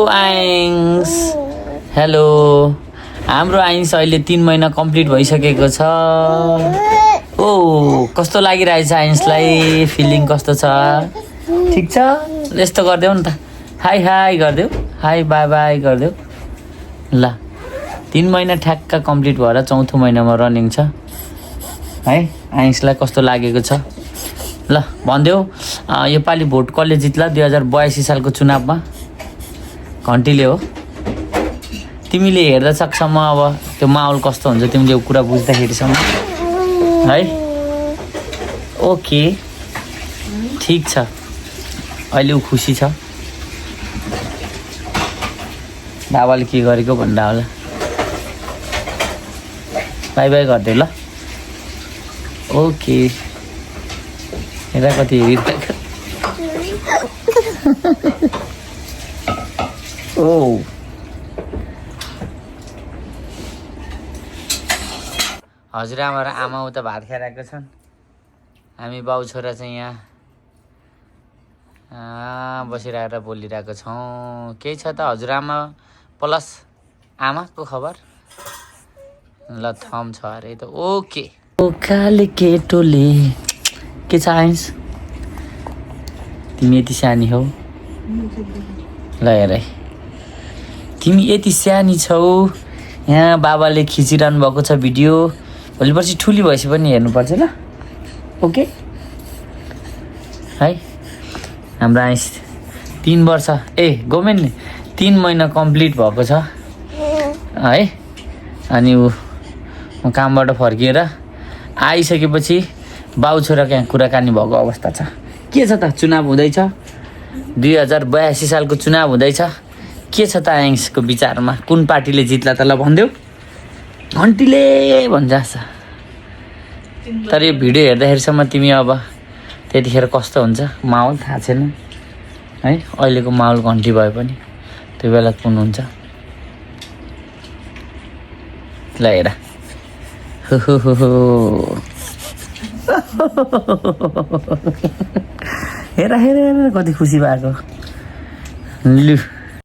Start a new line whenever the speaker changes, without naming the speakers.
ions hello हाम्रो ions अहिले 3 महिना कम्प्लिट भइसकेको छ ओ कस्तो लागिरहेछ आइन्सलाई फिलिङ कस्तो छ ठीक छ यस्तो गर्देऊ नि त हाई हाई गर्देऊ हाई बाई बाई गर्देऊ ल 3 महिना ठ्याक्क कम्प्लिट भएर 4थो महिनामा रनिङ छ है आइन्सलाई कस्तो लागेको छ ल भन्देऊ योपालि भोट कसले जित्ला 2082 सालको चुनावमा घन्टीले हो तिमीले हेर्दा सक्छम अब त्यो माहौल कस्तो हुन्छ तिमीले कुरा बुझ्दाखेरिसम्म है ओके ठीक छ अहिले ऊ खुसी छ बाबाले के गरेको भन्दा होला बाई बाई गरिदेऊ ल ओके हेर कति हेरिरहेको ओ हजुरआमा र आमा उता भात खाइरहेको छन् हामी बाउ छोरा चाहिँ यहाँ बसिरहेर बोलिरहेको छौँ केही छ त हजुरआमा प्लस आमाको खबर ल थम छ अरे त ओके काले केटोले के छ आइन्स तिमी यति सानी हौ ल हेर तिमी यति सानी छौ यहाँ बाबाले खिचिरहनु भएको छ भिडियो भोलि पर्सि ठुली भएपछि पनि हेर्नुपर्छ ल ओके है हाम्रो आइन्स 3 वर्ष गभर्मेन्टले 3 महिना कम्प्लिट भएको छ है अनि ऊ कामबाट फर्किएर आइसकेपछि बाउ छोराको यहाँ कुराकानी भएको अवस्था छ के छ त चुनाव हुँदैछ 2082 सालको चुनाव हुँदैछ के छ त आइन्सको विचारमा कुन पार्टीले जित्ला त ल भनिदेऊ घन्टीले भन्छ तर यो भिडियो हेर्दाखेरिसम्म तिमी अब त्यतिखेर कस्तो हुन्छ माहौल थाहा छैन है अहिलेको माहौल घन्टी भए पनि त्यो बेला कुन हुन्छ ल हेर हेर हेर हेर कति खुसी भएको लु